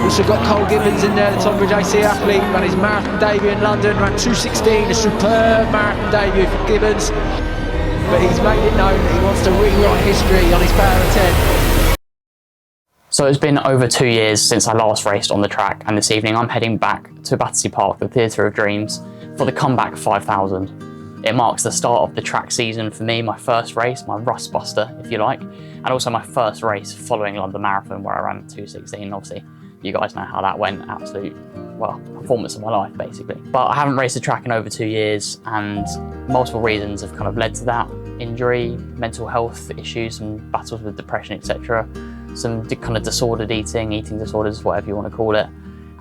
Also got Cole Gibbons in there, the Tonbridge AC athlete, ran his marathon debut in London, ran 2:16, a superb marathon debut for Gibbons. But he's made it known that he wants to rewrite history on his power of 10. So it's been over 2 years since I last raced on the track, and this evening I'm heading back to Battersea Park, the Theatre of Dreams, for the Comeback 5000. It marks the start of the track season for me, my first race, my rust buster, if you like, and also my first race following London Marathon where I ran 2:16. Obviously, you guys know how that went, absolute, well, performance of my life basically. But I haven't raced the track in over 2 years, and multiple reasons have kind of led to that. Injury, mental health issues, and battles with depression, etc. Some kind of disordered eating disorders, whatever you want to call it,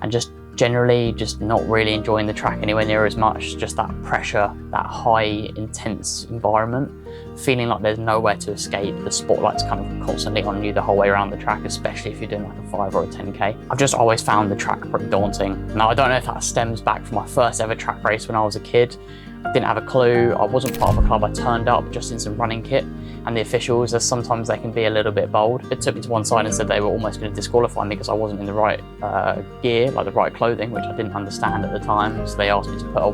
and just generally just not really enjoying the track anywhere near as much. Just that pressure, that high intense environment, feeling like there's nowhere to escape. The spotlight's kind of constantly on you the whole way around the track, especially if you're doing like a 5 or a 10k. I've just always found the track pretty daunting. Now I don't know if that stems back from my first ever track race when I was a kid. I didn't have a clue, I wasn't part of a club, I turned up just in some running kit, and the officials, as sometimes they can be a little bit bold, it took me to one side and said they were almost going to disqualify me because I wasn't in the right gear, like the right clothing, which I didn't understand at the time. So they asked me to put a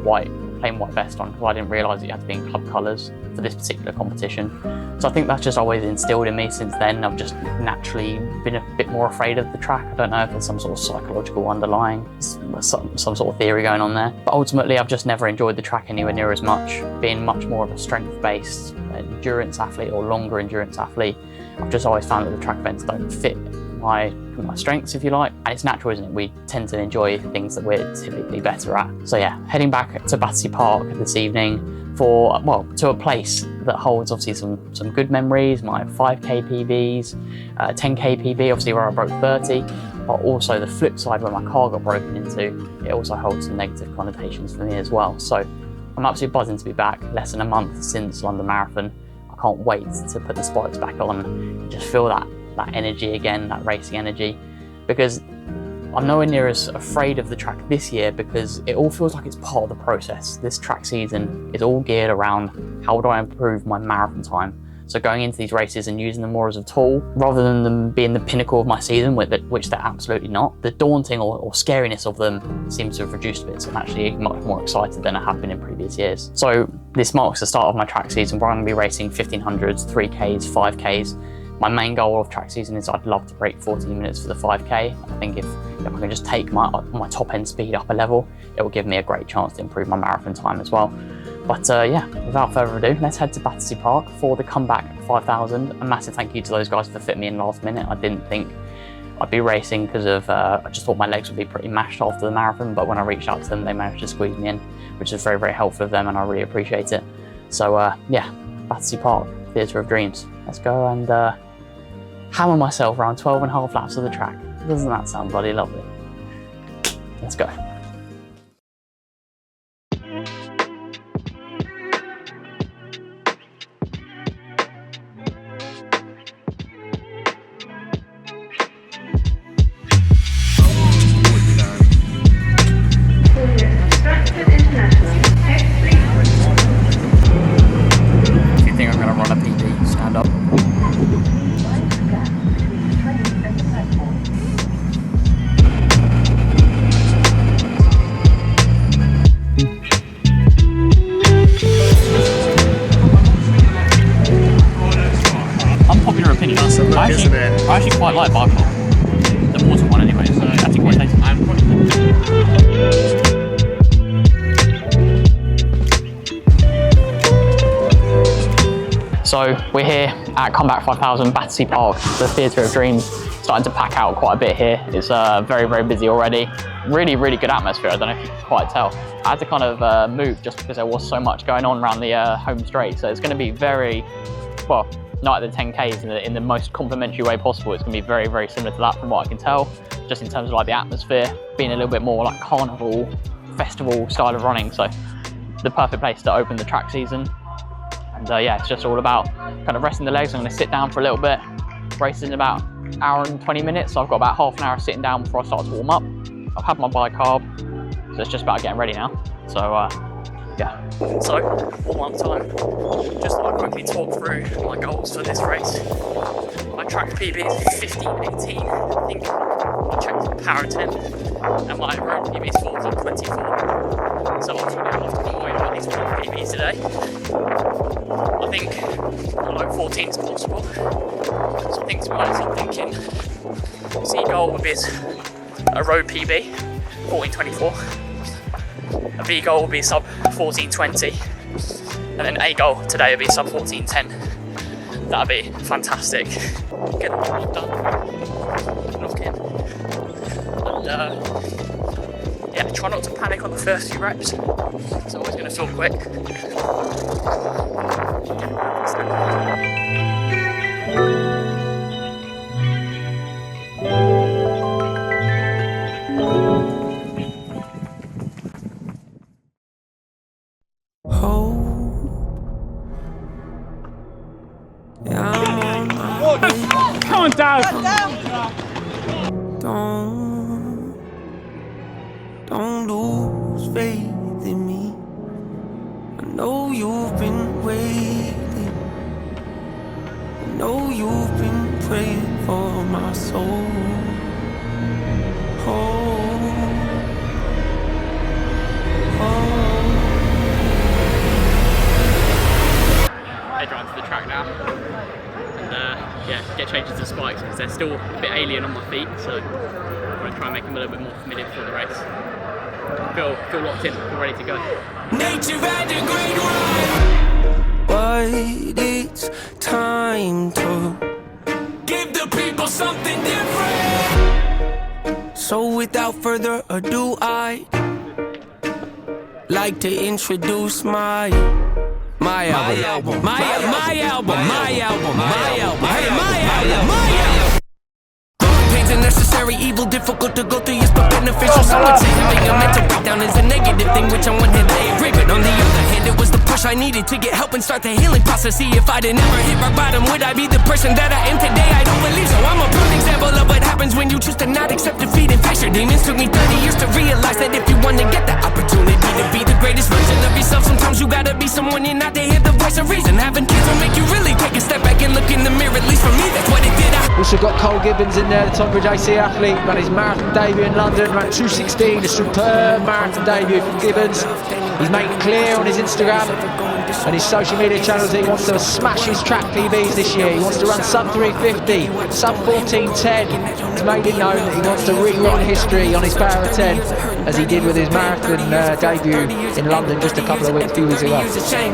plain white vest on, because I didn't realise it had to be in club colours for this particular competition. So I think that's just always instilled in me since then. I've just naturally been a bit more afraid of the track. I don't know if there's some sort of psychological underlying, some sort of theory going on there. But ultimately I've just never enjoyed the track anywhere near as much. Being much more of a strength-based endurance athlete or longer endurance athlete, I've just always found that the track events don't fit my strengths, if you like. And it's natural, isn't it? We tend to enjoy things that we're typically better at. So yeah, heading back to Battersea Park this evening for, well, to a place that holds obviously some good memories, my 5k PBs, 10k PB, obviously where I broke 30, but also the flip side where my car got broken into, it also holds some negative connotations for me as well. So I'm absolutely buzzing to be back, less than a month since London Marathon. I can't wait to put the spikes back on and just feel that energy again, that racing energy, because I'm nowhere near as afraid of the track this year because it all feels like it's part of the process. This track season is all geared around how do I improve my marathon time. So going into these races and using them more as a tool rather than them being the pinnacle of my season, which they're absolutely not. The daunting or scariness of them seems to have reduced a bit, so I'm actually much more excited than I have been in previous years. So this marks the start of my track season where I'm going to be racing 1500s, 3Ks, 5Ks. My main goal of track season is I'd love to break 14 minutes for the 5k. I think if I can just take my top end speed up a level, it will give me a great chance to improve my marathon time as well. But yeah, without further ado, let's head to Battersea Park for the Comeback 5000. A massive thank you to those guys for fitting me in last minute. I didn't think I'd be racing because of, I just thought my legs would be pretty mashed after the marathon, but when I reached out to them, they managed to squeeze me in, which is very, very helpful of them, and I really appreciate it. So yeah, Battersea Park, Theatre of Dreams. Let's go and hammer myself around 12.5 laps of the track. Doesn't that sound bloody lovely? Let's go. Do you think I'm going to run a PB? Stand up. Unpopular opinion. I actually quite like Barclay. The water one anyway, so I think quite tasty. So we're here at Comeback 5000, Battersea Park, the Theatre of Dreams. Starting to pack out quite a bit here. It's very, very busy already. Really, really good atmosphere. I don't know if you can quite tell. I had to kind of move just because there was so much going on around the home straight. So it's going to be very, well, not at the 10Ks in the most complimentary way possible. It's going to be very, very similar to that from what I can tell, just in terms of like the atmosphere, being a little bit more like carnival, festival style of running. So the perfect place to open the track season. And yeah, it's just all about kind of resting the legs. I'm going to sit down for a little bit. Race is in about an hour and 20 minutes, so I've got about half an hour sitting down before I start to warm up. I've had my bicarb, so it's just about getting ready now. So Yeah. So, warm-up time. Just thought I'd quickly talk through my goals for this race. My track PB is 15:18. I think I checked the power 10, and my road PB is 14:24. So I'm trying to have to come away with at least one PB today. I think below 14 is possible. So I think, to be honest, I'm thinking C goal would be a road PB, 14:24. A B goal will be sub 14:20, and then A goal today will be sub 14:10. That'd be fantastic. Get the warm-up done, lock in, and yeah, try not to panic on the first few reps. It's always going to feel quick. Come on, Dad! Don't lose faith in me. I know you've been waiting. I know you've been praying for my soul. Head right to the track now. Yeah, get changed into spikes because they're still a bit alien on my feet, so I'm going to try and make them a little bit more familiar before the race. Feel locked in, feel ready to go. Nature had a great ride, but it's time to give the people something different. So without further ado, I'd like to introduce my album. Pain's a necessary evil, difficult to go through, yes, but beneficial. Someone say having a mental breakdown is a negative thing, which on one hand I agree, but on the other hand, it was the push I needed to get help and start the healing process. See, if I'd never hit rock bottom, would I be the person that I am today? I don't believe so. I'm a perfect example of what happens when you choose to not accept defeat and face your demons. Took me 30 years to realize that if you want to get the opportunity to be the greatest version of yourself, sometimes you gotta be someone you're not to hear the voice of reason. Having kids will make you really take a step back and look in the mirror. At least for me, that's what it did. Also got Cole Gibbons in there, the Tonbridge AC athlete, ran his marathon debut in London, ran 2:16, a superb marathon debut for Gibbons. He's made it clear on his Instagram and his social media channels that he wants to smash his track PBs this year. He wants to run sub 350, sub 14:10. He's made it known that he wants to rewrite history on his power 10, as he did with his marathon debut in London just a few weeks ago.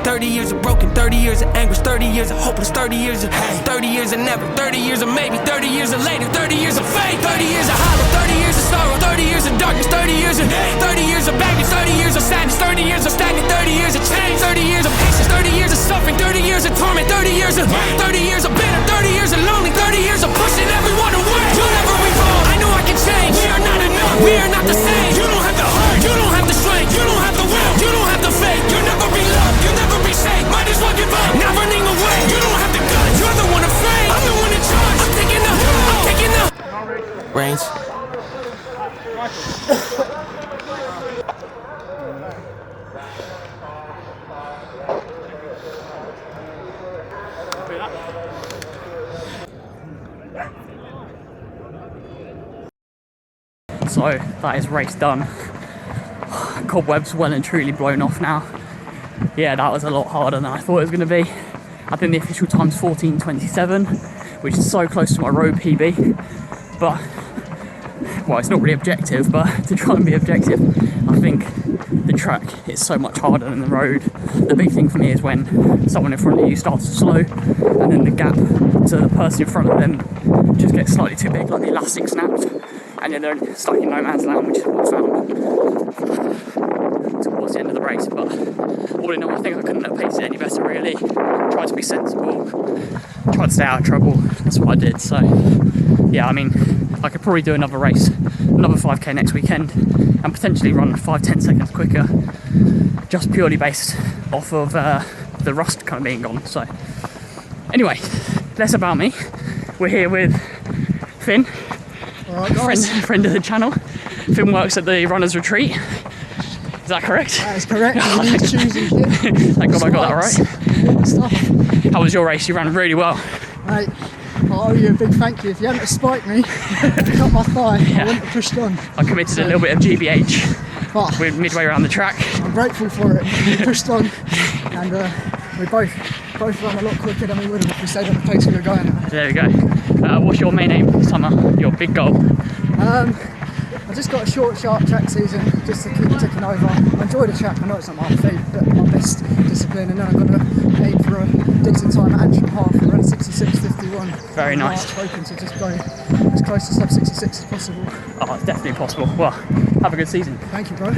30 years of broken, 30 years of anguish, 30 years of hopeless, 30 years of hate, 30 years of never, 30 years of maybe, 30 years of later, 30 years of faith, 30 years of hollow, 30 years of sorrow, 30 years of darkness, 30 years of hate, 30 years of baggage, 30 years of sadness, 30 years of stagnant, 30 years of change, 30 years of patience, 30 years of suffering, 30 years of torment, 30 years of 30 years of bitter, 30 years of lonely, 30 years of pushing everyone away. You'll never revolve. I know I can change. We are not enough. We are not the same. You don't have the heart. You don't have the strength. You don't have the will. You don't have the faith. You'll never be loved. You'll never be safe. Might as well give up. Not running away. You don't have the guts. You're the one afraid. I'm the one in charge. I'm taking the reins. So that is race done. Cobwebs well and truly blown off now. Yeah, that was a lot harder than I thought it was going to be. I think the official time's 14:27, which is so close to my road PB. But, well, it's not really objective, but to try and be objective, I think the track is so much harder than the road. The big thing for me is when someone in front of you starts to slow, and then the gap to the person in front of them just gets slightly too big, like the elastic snapped, and then they're stuck in no man's land, which is what I found towards the end of the race. But all in all, I think I couldn't have paced it any better, really. Tried to be sensible, tried to stay out of trouble. That's what I did. So yeah, I mean, I could probably do another race, another 5k next weekend, and potentially run 5-10 seconds quicker, just purely based off of the rust kind of being gone. So anyway, less about me. We're here with Finn, all right, guys. friend of the channel. Finn works at the Runners Retreat. that correct? That is correct. You need shoes and kit. Thank God I got that right. Stuff. How was your race? You ran really well. Mate, I owe you a big thank you. If you hadn't have spiked me, cut my thigh, I wouldn't have pushed on. I committed a little bit of GBH. But We're midway around the track. I'm grateful for it. We pushed on, and we both ran a lot quicker than we would have if we stayed on the pace we were going at. There we go. What's your main aim for summer? Your big goal? I just got a short, sharp track season just to keep ticking over. I enjoy the track. I know it's not my best discipline, and then I'm going to aim for a decent time at Antrim Half and run 66.51. Very nice. I'm hoping to just go as close to sub 66 as possible. Oh, it's definitely possible. Well, have a good season. Thank you, bro.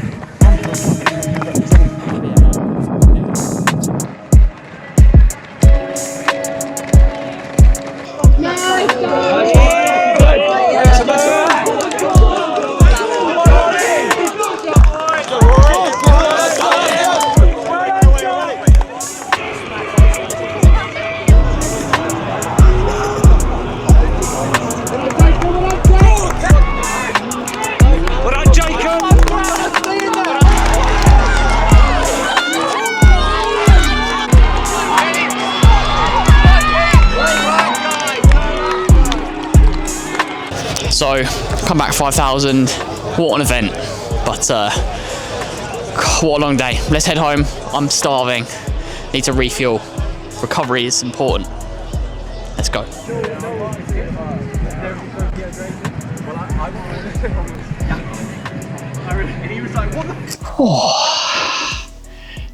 So, come back 5,000, what an event, but what a long day. Let's head home, I'm starving, need to refuel, recovery is important, let's go.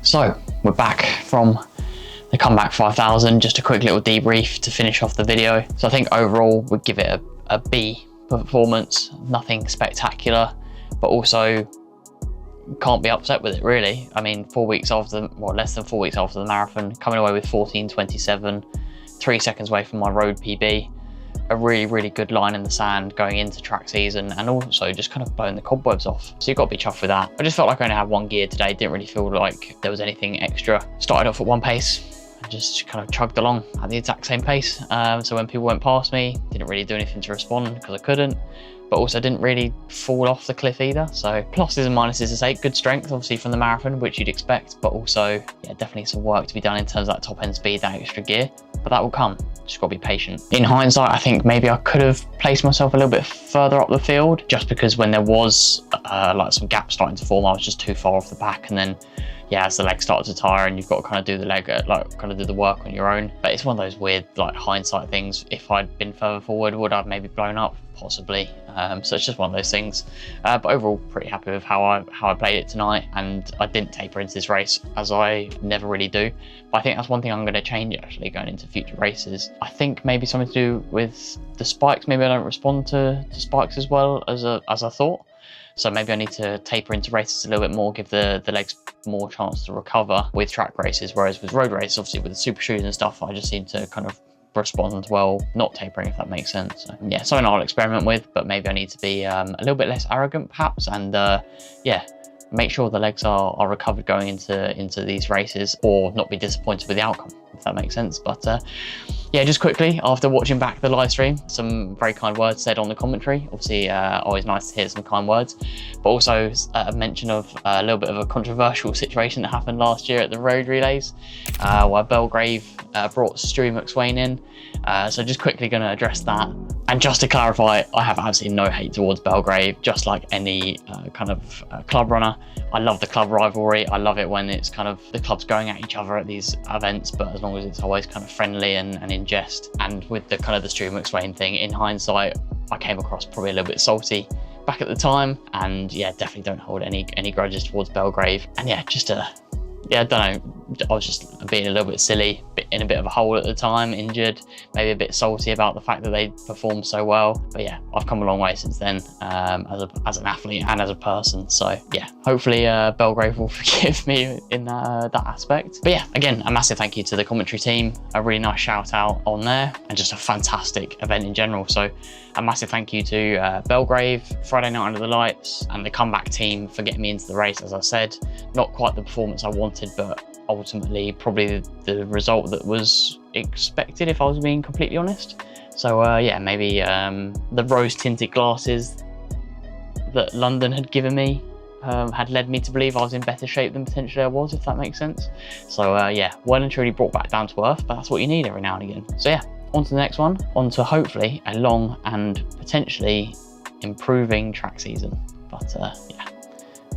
So, we're back from the comeback 5,000, just a quick little debrief to finish off the video. So I think overall we'd give it a B performance, nothing spectacular, but also can't be upset with it really. I mean, 4 weeks after, well, less than 4 weeks after the marathon, coming away with 14:27, 3 seconds away from my road PB, a really good line in the sand going into track season, and also just kind of blowing the cobwebs off. So you've got to be chuffed with that. I just felt like I only had one gear today, didn't really feel like there was anything extra. Started off at one pace, and just kind of chugged along at the exact same pace. So when people went past me, didn't really do anything to respond because I couldn't, but also didn't really fall off the cliff either. So pluses and minuses to say, good strength obviously from the marathon, which you'd expect, but also yeah, definitely some work to be done in terms of that top end speed, that extra gear, but that will come. Just gotta be patient. In hindsight, I think maybe I could have placed myself a little bit further up the field, just because when there was like some gaps starting to form, I was just too far off the pack, and then yeah, as the legs start to tire and you've got to kind of do the kind of do the work on your own. But it's one of those weird like hindsight things. If I'd been further forward, would I have maybe blown up? Possibly. So it's just one of those things. But overall, pretty happy with how I played it tonight, and I didn't taper into this race, as I never really do. But I think that's one thing I'm going to change actually going into future races. I think maybe something to do with the spikes. Maybe I don't respond to spikes as well as I thought. So maybe I need to taper into races a little bit more, give the legs more chance to recover with track races, whereas with road races, obviously with the super shoes and stuff, I just seem to kind of respond well, not tapering, if that makes sense. So, yeah, something I'll experiment with, but maybe I need to be a little bit less arrogant perhaps, and yeah, make sure the legs are recovered going into these races, or not be disappointed with the outcome, if that makes sense. But yeah, just quickly, after watching back the live stream, some very kind words said on the commentary. Obviously, always nice to hear some kind words, but also a mention of a little bit of a controversial situation that happened last year at the road relays, where Belgrave brought Stu McSwain in. So just quickly going to address that. And just to clarify, I have absolutely no hate towards Belgrave, just like any kind of club runner. I love the club rivalry. I love it when it's kind of the clubs going at each other at these events, but as long as it's always kind of friendly and in jest. And with the kind of the Stu McSwain thing, in hindsight, I came across probably a little bit salty back at the time, and yeah, definitely don't hold any grudges towards Belgrave. And yeah, just yeah, I don't know, I was just being a little bit silly, in a bit of a hole at the time, injured, maybe a bit salty about the fact that they performed so well. But yeah, I've come a long way since then, as an athlete and as a person. So yeah, hopefully Belgrave will forgive me in that aspect. But yeah, again, a massive thank you to the commentary team, a really nice shout out on there, and just a fantastic event in general. So a massive thank you to Belgrave, Friday Night Under the Lights, and the comeback team for getting me into the race. As I said, not quite the performance I wanted, but ultimately probably the result that was expected, if I was being completely honest. So yeah, maybe the rose tinted glasses that London had given me had led me to believe I was in better shape than potentially I was, if that makes sense. So yeah, well and truly brought back down to earth, but that's what you need every now and again. So yeah, on to the next one, on to hopefully a long and potentially improving track season. But yeah,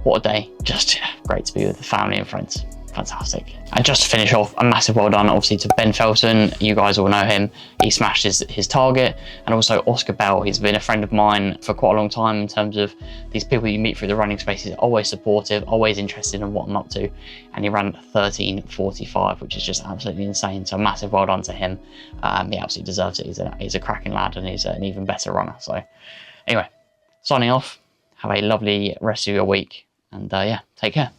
what a day. Just great to be with the family and friends. Fantastic. And just to finish off, a massive well done obviously to Ben Felton. You guys all know him. He smashed his target. And also Oscar Bell. He's been a friend of mine for quite a long time in terms of these people you meet through the running space. He's always supportive, always interested in what I'm up to. And he ran 13:45, which is just absolutely insane. So massive well done to him. He absolutely deserves it. He's a cracking lad and he's an even better runner. So anyway, signing off. Have a lovely rest of your week. And yeah, take care.